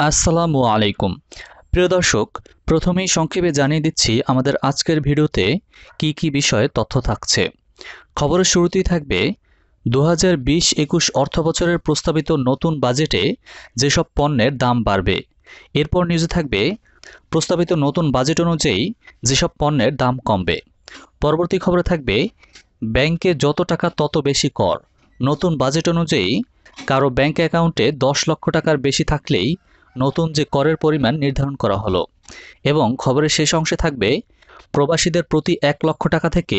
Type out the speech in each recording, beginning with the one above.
আসসালামু আলাইকুম। প্রিয় দর্শক, প্রথমেই সংক্ষেপে জানিয়ে দিচ্ছি আমাদের আজকের ভিডিওতে কি বিষয়ে তথ্য থাকছে। খবরের শুরুতেই থাকবে 2020-21 অর্থবছরের প্রস্তাবিত নতুন বাজেটে যেসব পণ্যের দাম বাড়বে। এরপর নিউজে থাকবে প্রস্তাবিত নতুন বাজেট অনুযায়ী যেসব পণ্যের দাম কমবে। পরবর্তী খবরে থাকবে ব্যাংকে যত টাকা তত বেশি কর। নতুন বাজেট অনুযায়ী কারো ব্যাংক অ্যাকাউন্টে 10 লক্ষ টাকার বেশি থাকলেই নতুন যে করের পরিমাণ নির্ধারণ করা হলো। এবং খবরের শেষ অংশে থাকবে প্রবাসীদের প্রতি 1 লক্ষ টাকা থেকে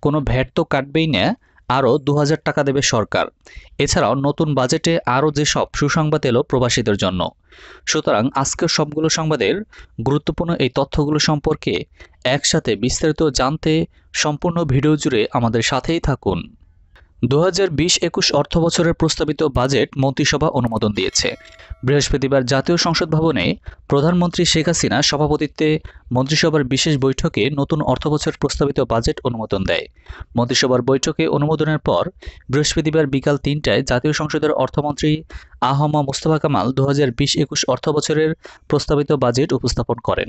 কোনো ভ্যাট তো কাটবেই না, আরও 2000 টাকা দেবে সরকার। এছাড়াও নতুন বাজেটে আরও যেসব সুসংবাদ এলো প্রবাসীদের জন্য। সুতরাং আজকের সবগুলো সংবাদের গুরুত্বপূর্ণ এই তথ্যগুলো সম্পর্কে একসাথে বিস্তারিত জানতে সম্পূর্ণ ভিডিও জুড়ে আমাদের সাথেই থাকুন। 2020-21 অর্থবছরের প্রস্তাবিত বাজেট মন্ত্রিসভা অনুমোদন দিয়েছে। বৃহস্পতিবার জাতীয় সংসদ ভবনে প্রধানমন্ত্রী শেখ হাসিনা সভাপতিত্বে মন্ত্রিসভার বিশেষ বৈঠকে নতুন অর্থবছরের প্রস্তাবিত বাজেট অনুমোদন দেয়। মন্ত্রিসভার বৈঠকে অনুমোদনের পর বৃহস্পতিবার বিকাল 3টায় জাতীয় সংসদের অর্থমন্ত্রী আ.হ.ম মুস্তফা কামাল 2020-21 অর্থবছরের প্রস্তাবিত বাজেট উপস্থাপন করেন।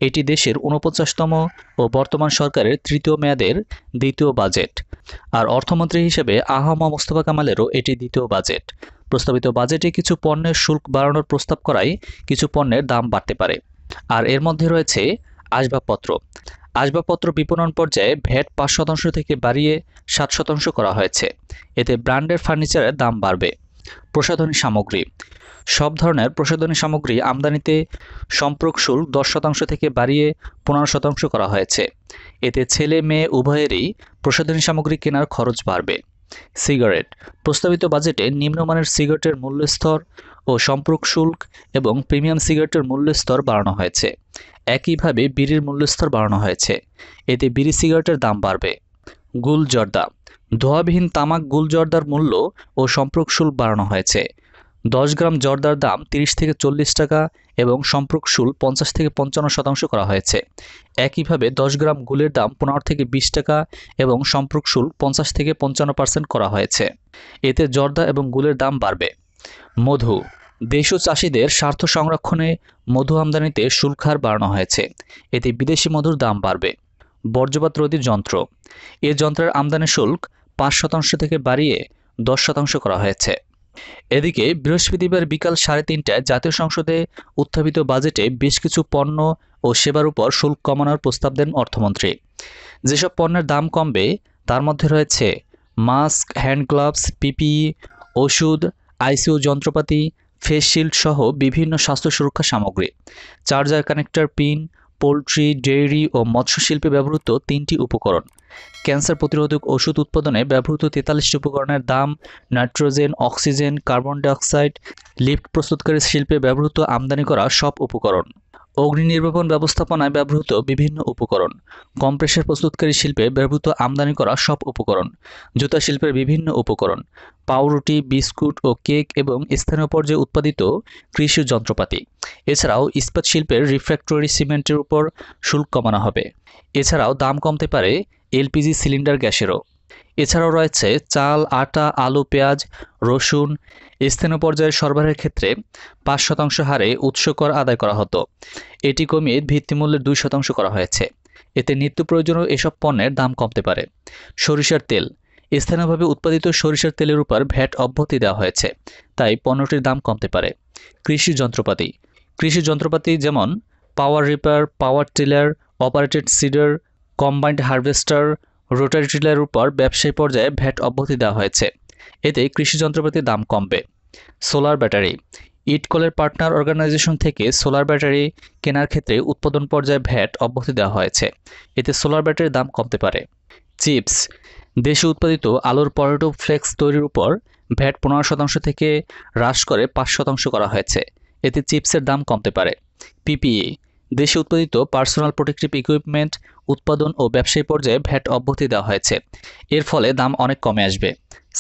এটি দেশের 49তম ও বর্তমান সরকারের তৃতীয় মেয়াদের দ্বিতীয় বাজেট। আর অর্থমন্ত্রী হিসেবে আ.হ.ম মুস্তফা কামালেরও এটি দ্বিতীয় বাজেট। প্রস্তাবিত বাজেটে কিছু পণ্যের শুল্ক বাড়ানোর প্রস্তাব করায় কিছু পণ্যের দাম বাড়তে পারে। আর এর মধ্যে রয়েছে আসবাবপত্র। আসবাবপত্র বিপণন পর্যায়ে ভ্যাট 5% থেকে বাড়িয়ে 7% করা হয়েছে। এতে ব্র্যান্ডের ফার্নিচারের দাম বাড়বে। প্রসাধনী সামগ্রী। সব ধরনের প্রসাধনী সামগ্রী আমদানিতে সম্পর্ক শুল্ক 10% থেকে বাড়িয়ে 15% করা হয়েছে। এতে ছেলে মেয়ে উভয়েরই প্রসাধনী সামগ্রী কেনার খরচ বাড়বে। সিগারেট। প্রস্তাবিত বাজেটে নিম্নমানের সিগারেটের মূল্যস্তর ও সম্পর্ক শুল্ক এবং প্রিমিয়াম সিগারেটের মূল্যস্তর বাড়ানো হয়েছে। একইভাবে বিড়ির মূল্যস্তর বাড়ানো হয়েছে। এতে বিড়ি সিগারেটের দাম বাড়বে। গুল জর্দা। ধোঁয়াবিহীন তামাক গুল জর্দার মূল্য ও সম্পর্ক শুল্ক বাড়ানো হয়েছে। 10 গ্রাম জর্দার দাম 30 থেকে 40 টাকা এবং সম্পর্ক শুল্ক 50 থেকে 55% করা হয়েছে। একইভাবে 10 গ্রাম গুলের দাম 15 থেকে 20 টাকা এবং সম্পর্ক শুল্ক 50 থেকে 55% করা হয়েছে। এতে জর্দা এবং গুলের দাম বাড়বে। মধু। দেশীয় চাষিদের স্বার্থ সংরক্ষণে মধু আমদানিতে শুল্ক হার বাড়ানো হয়েছে। এতে বিদেশি মধুর দাম বাড়বে। বর্জ্যপাত রোধী যন্ত্র। এ যন্ত্রের আমদানি শুল্ক 5% থেকে বাড়িয়ে 10% করা হয়েছে। এদিকে বৃহস্পতিবার বিকাল 3:30টায় জাতীয় সংসদে উত্থাপিত বাজেটে বেশ কিছু পণ্য ও সেবার উপর শুল্ক কমানোর প্রস্তাব দেন অর্থমন্ত্রী। যেসব পণ্যের দাম কমবে তার মধ্যে রয়েছে মাস্ক, হ্যান্ড গ্লাভস, পিপিই, ওষুধ, আইসিইউ যন্ত্রপাতি, ফেস শিল্ড সহ বিভিন্ন স্বাস্থ্য সুরক্ষা সামগ্রী, charger connector pin, poultry, dairy ও মৎস্য শিল্পে ব্যবহৃত 3টি উপকরণ, ক্যান্সার প্রতিরোধক ওষুধ উৎপাদনে ব্যবহৃত 43টি উপকরণের দাম, nitrogen, oxygen, carbon dioxide, lift প্রস্তুতকারী শিল্পে ব্যবহৃত আমদানি করা সব উপকরণ, অগ্নি নির্বাপন ব্যবস্থাপনায় ব্যবহৃত বিভিন্ন উপকরণ, কম্প্রেসার প্রস্তুতকারী শিল্পে ব্যবহৃত আমদানি করা সব উপকরণ, জুতা শিল্পের বিভিন্ন উপকরণ, পাউরুটি, বিস্কুট ও কেক এবং স্থানীয় পর্যায়ে উৎপাদিত কৃষি যন্ত্রপাতি। এছাড়াও ইস্পাত শিল্পের রিফ্র্যাক্টরি সিমেন্টের উপর শুল্ক কমানো হবে। এছাড়াও দাম কমতে পারে এলপিজি সিলিন্ডার গ্যাসেরও। এছাড়াও রয়েছে চাল, আটা, আলু, পেঁয়াজ, রসুন। স্থানীয় পর্যায়ে সরবরাহের ক্ষেত্রে 5% হারে উৎস কর আদায় করা হতো। এটি কমিয়ে ভিত্তিমূল্যের 2% করা হয়েছে। এতে নিত্য প্রয়োজনীয় এসব পণ্যের দাম কমতে পারে। সরিষার তেল। স্থানীয়ভাবে উৎপাদিত সরিষার তেলের উপর ভ্যাট অব্যাহতি দেওয়া হয়েছে, তাই পণ্যটির দাম কমতে পারে। কৃষি যন্ত্রপাতি। কৃষি যন্ত্রপাতি যেমন power reaper, power tiller, operated seeder, combined harvester, rotary টিলারের উপর ব্যবসায়ী পর্যায়ে ভ্যাট অব্যাহতি দেওয়া হয়েছে। এতে কৃষি যন্ত্রপাতির দাম কমবে। Solar battery. ইটকলের পার্টনার অর্গানাইজেশন থেকে সোলার ব্যাটারি কেনার ক্ষেত্রে উৎপাদন পর্যায়ে ভ্যাট অব্যাহতি দেওয়া হয়েছে। এতে সোলার ব্যাটারির দাম কমতে পারে। চিপস। দেশে উৎপাদিত আলুর পটেটো ফ্লেক্স তৈরির উপর ভ্যাট 15% থেকে হ্রাস করে 5% করা হয়েছে। এতে চিপসের দাম কমতে পারে। পিপিই। দেশে উৎপাদিত পার্সোনাল প্রোটেক্টিভ ইকুইপমেন্ট উৎপাদন ও ব্যবসায়ী পর্যায়ে ভ্যাট অব্যাহতি দেওয়া হয়েছে। এর ফলে দাম অনেক কমে আসবে।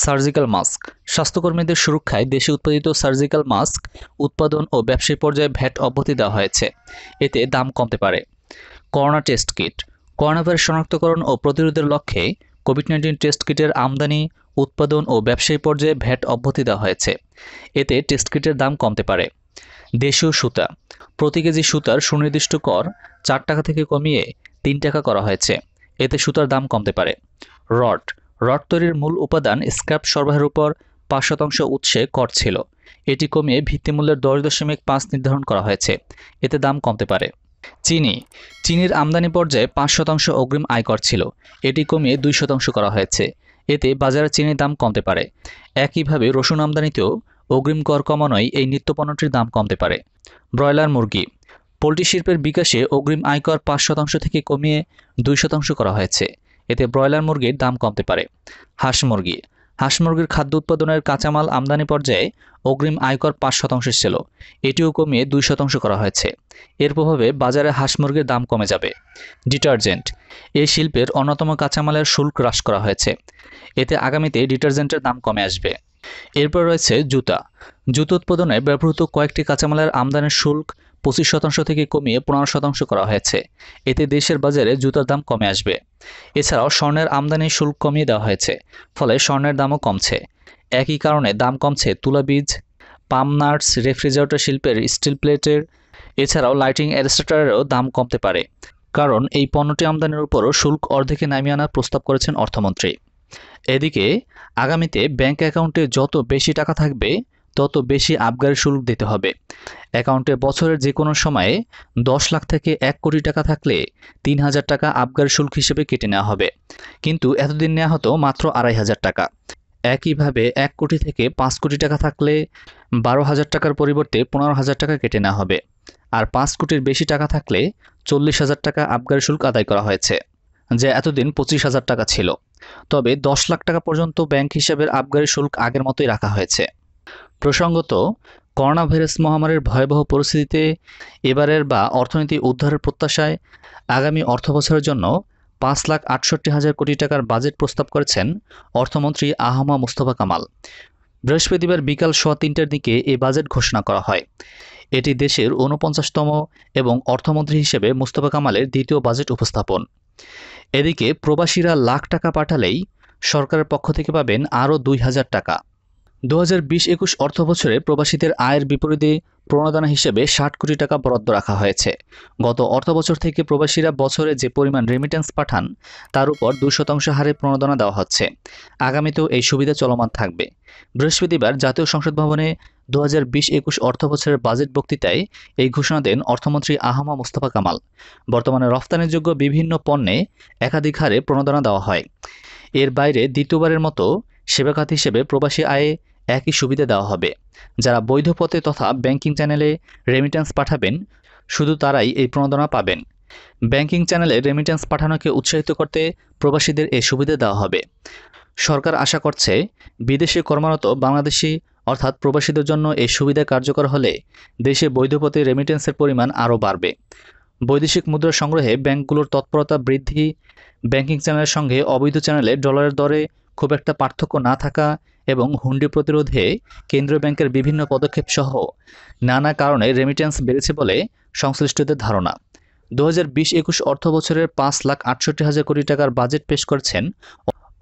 Surgical mask. স্বাস্থ্যকর্মীদের সুরক্ষায় দেশে উৎপাদিত সার্জিক্যাল মাস্ক উৎপাদন ও ব্যবসায়ী পর্যায়ে ভ্যাট অব্যাহতি দেওয়া হয়েছে। এতে দাম কমতে পারে। Corona test kit. Corona virus শনাক্তকরণ ও প্রতিরোধের লক্ষ্যে কোভিড-19 টেস্ট কিটের আমদানি, উৎপাদন ও ব্যবসায়ী পর্যায়ে ভ্যাট অব্যাহতি দেওয়া হয়েছে। এতে টেস্ট কিটের দাম কমতে পারে। দেশীয় সুতা, প্রতি কেজি সুতার সুনির্দিষ্ট কর 4 টাকা থেকে কমিয়ে 3 টাকা করা হয়েছে, এতে সুতার দাম কমতে পারে। রড, রড তৈরির মূল উপাদান স্ক্র্যাপ সরবরাহের উপর 5% উৎসে কর ছিল, এটি কমিয়ে ভিত্তিমূল্যের 10.5 নির্ধারণ করা হয়েছে, এতে দাম কমতে পারে। চিনি, চিনির আমদানি পর্যায়ে 5% অগ্রিম আয়কর ছিল, এটি কমিয়ে 2% করা হয়েছে, এতে বাজারে চিনির দাম কমতে পারে। একইভাবে রসুন আমদানিতেও অগ্রিম কর কমানোয় এই নিত্যপণ্যটির দাম কমতে পারে। ব্রয়লার মুরগি, পোলট্রি শিল্পের বিকাশে অগ্রিম আয়কর 5% থেকে কমিয়ে 2% করা হয়েছে, এতে ব্রয়লার মুরগির দাম কমতে পারে। হাঁস মুরগি, হাঁস মুরগির খাদ্য উৎপাদনের কাঁচামাল আমদানি পর্যায়ে অগ্রিম আয়কর 5% ছিল, এটিও কমিয়ে 2% করা হয়েছে, এর প্রভাবে বাজারে হাঁস মুরগির দাম কমে যাবে। ডিটারজেন্ট, এই শিল্পের অন্যতম কাঁচামালের শুল্ক হ্রাস করা হয়েছে, এতে আগামীতে ডিটারজেন্টের দাম কমে আসবে। এরপর রয়েছে জুতা, জুতো উৎপাদনে ব্যবহৃত কয়েকটি কাঁচামালের আমদানির শুল্ক 25% থেকে কমিয়ে 15% করা হয়েছে, এতে দেশের বাজারে জুতার দাম কমে আসবে। এছাড়াও স্বর্ণের আমদানি শুল্ক কমিয়ে দেওয়া হয়েছে, ফলে স্বর্ণের দামও কমছে। একই কারণে দাম কমছে তুলা বীজ, পাম নাটস, রেফ্রিজারেটর শিল্পের স্টিল প্লেটের, এছাড়াও লাইটিং অ্যাডাস্টারেরও দাম কমতে পারে, কারণ এই পণ্যটি আমদানির উপরও শুল্ক অর্ধেকে নামিয়ে আনার প্রস্তাব করেছেন অর্থমন্ত্রী। এদিকে আগামীতে ব্যাংক অ্যাকাউন্টে যত বেশি টাকা থাকবে তত বেশি আবগারি শুল্ক দিতে হবে। অ্যাকাউন্টে বছরের যে কোনো সময়ে 10 লাখ থেকে 1 কোটি টাকা থাকলে 3,000 টাকা আবগারি শুল্ক হিসেবে কেটে নেওয়া হবে, কিন্তু এতদিন নেওয়া হতো মাত্র 2,500 টাকা। একইভাবে 1 কোটি থেকে 5 কোটি টাকা থাকলে 12,000 টাকার পরিবর্তে 15,000 টাকা কেটে নেওয়া হবে, আর 5 কোটির বেশি টাকা থাকলে 40,000 টাকা আবগারি শুল্ক আদায় করা হয়েছে, যা এতদিন 25,000 টাকা ছিল। তবে 10 লাখ টাকা পর্যন্ত ব্যাংক হিসাবের আবগারি শুল্ক আগের মতোই রাখা হয়েছে। প্রসঙ্গত, করোনা ভাইরাস মহামারীর ভয়াবহ পরিস্থিতিতে এবারের অর্থনীতি উদ্ধারের প্রত্যাশায় আগামী অর্থবছরের জন্য 5,68,000 কোটি টাকার বাজেট প্রস্তাব করেছেন অর্থমন্ত্রী আহমদ মুস্তফা কামাল। বৃহস্পতিবার বিকাল 3:15টার দিকে এই বাজেট ঘোষণা করা হয়। এটি দেশের 49তম এবং অর্থমন্ত্রী হিসেবে মুস্তফা কামালের দ্বিতীয় বাজেট উপস্থাপন। এদিকে প্রবাসীরা লাখ টাকা পাঠালেই সরকারের পক্ষ থেকে পাবেন আরও 2,000 টাকা। 2020-21 অর্থবছরে প্রবাসীদের আয়ের বিপরীতে প্রণোদনা হিসেবে 60 কোটি টাকা বরাদ্দ রাখা হয়েছে। গত অর্থবছর থেকে প্রবাসীরা বছরে যে পরিমাণ রেমিটেন্স পাঠান তার উপর 2% হারে প্রণোদনা দেওয়া হচ্ছে। আগামীতেও এই সুবিধা চলমান থাকবে। বৃহস্পতিবার জাতীয় সংসদ ভবনে 2020-21 অর্থবছরের বাজেট বক্তৃতায় এই ঘোষণা দেন অর্থমন্ত্রী আহমদ মুস্তফা কামাল। বর্তমানে রফতানিযোগ্য বিভিন্ন পণ্যে একাধিক হারে প্রণোদনা দেওয়া হয়। এর বাইরে দ্বিতীয়বারের মতো সেবা খাত হিসেবে প্রবাসী আয়ে একই সুবিধা দেওয়া হবে। যারা বৈধ পথে তথা ব্যাংকিং চ্যানেলে রেমিটেন্স পাঠাবেন শুধু তারাই এই প্রণোদনা পাবেন। ব্যাংকিং চ্যানেলে রেমিটেন্স পাঠানোকে উৎসাহিত করতে প্রবাসীদের এই সুবিধা দেওয়া হবে। সরকার আশা করছে বিদেশে কর্মরত বাংলাদেশি অর্থাৎ প্রবাসীদের জন্য এই সুবিধা কার্যকর হলে দেশে বৈধ পথে রেমিটেন্সের পরিমাণ আরও বাড়বে। বৈদেশিক মুদ্রা সংগ্রহে ব্যাংকগুলোর তৎপরতা বৃদ্ধি, ব্যাংকিং চ্যানেলের সঙ্গে অবৈধ চ্যানেলে ডলারের দরে খুব একটা পার্থক্য না থাকা এবং হুন্ডি প্রতিরোধে কেন্দ্রীয় ব্যাংকের বিভিন্ন পদক্ষেপ সহ নানা কারণে রেমিটেন্স বেড়েছে বলে সংশ্লিষ্টদের ধারণা। 2020-21 অর্থবছরের 5,68,000 কোটি টাকার বাজেট পেশ করেছেন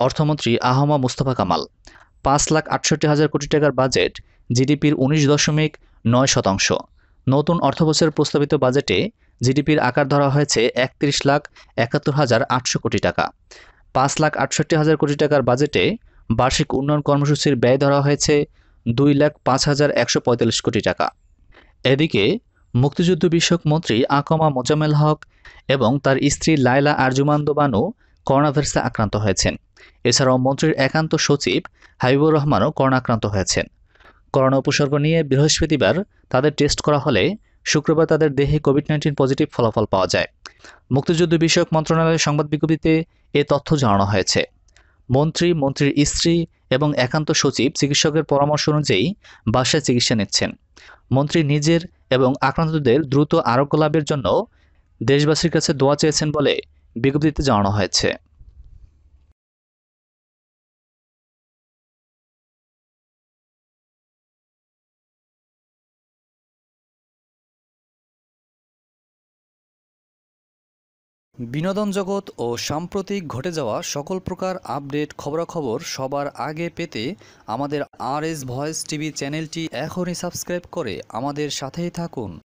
অর্থমন্ত্রী আহমদ মুস্তফা কামাল। 5,68,000 কোটি টাকার বাজেট জিডিপির 19.9%। নতুন অর্থবছরের প্রস্তাবিত বাজেটে জিডিপির আকার ধরা হয়েছে 31,71,800 কোটি টাকা। 5,68,000 কোটি টাকার বাজেটে বার্ষিক উন্নয়ন কর্মসূচির ব্যয় ধরা হয়েছে 2,05,145 কোটি টাকা। এদিকে মুক্তিযুদ্ধ বিষয়ক মন্ত্রী আকমা মোজাম্মেল হক এবং তার স্ত্রী লায়লা আরজুমান বানু করোনাভাইরাসে আক্রান্ত হয়েছেন। এছাড়াও মন্ত্রীর একান্ত সচিব হাবিবুর রহমানও করোনা আক্রান্ত হয়েছেন। করোনা উপসর্গ নিয়ে বৃহস্পতিবার তাদের টেস্ট করা হলে শুক্রবার তাদের দেহে কোভিড-19 পজিটিভ ফলাফল পাওয়া যায়। মুক্তিযুদ্ধ বিষয়ক মন্ত্রণালয়ের সংবাদ বিজ্ঞপ্তিতে এ তথ্য জানানো হয়েছে। মন্ত্রী, মন্ত্রীর স্ত্রী এবং একান্ত সচিব চিকিৎসকের পরামর্শ অনুযায়ী বাসায় চিকিৎসা নিচ্ছেন। মন্ত্রী নিজের এবং আক্রান্তদের দ্রুত আরোগ্য লাভের জন্য দেশবাসীর কাছে দোয়া চেয়েছেন বলে বিজ্ঞপ্তিতে জানানো হয়েছে। বিনোদন জগৎ ও সাম্প্রতিক ঘটে যাওয়া সকল প্রকার আপডেট খবরাখবর সবার আগে পেতে আমাদের RS ভয়েস টিভি চ্যানেলটি এখনই সাবস্ক্রাইব করে আমাদের সাথেই থাকুন।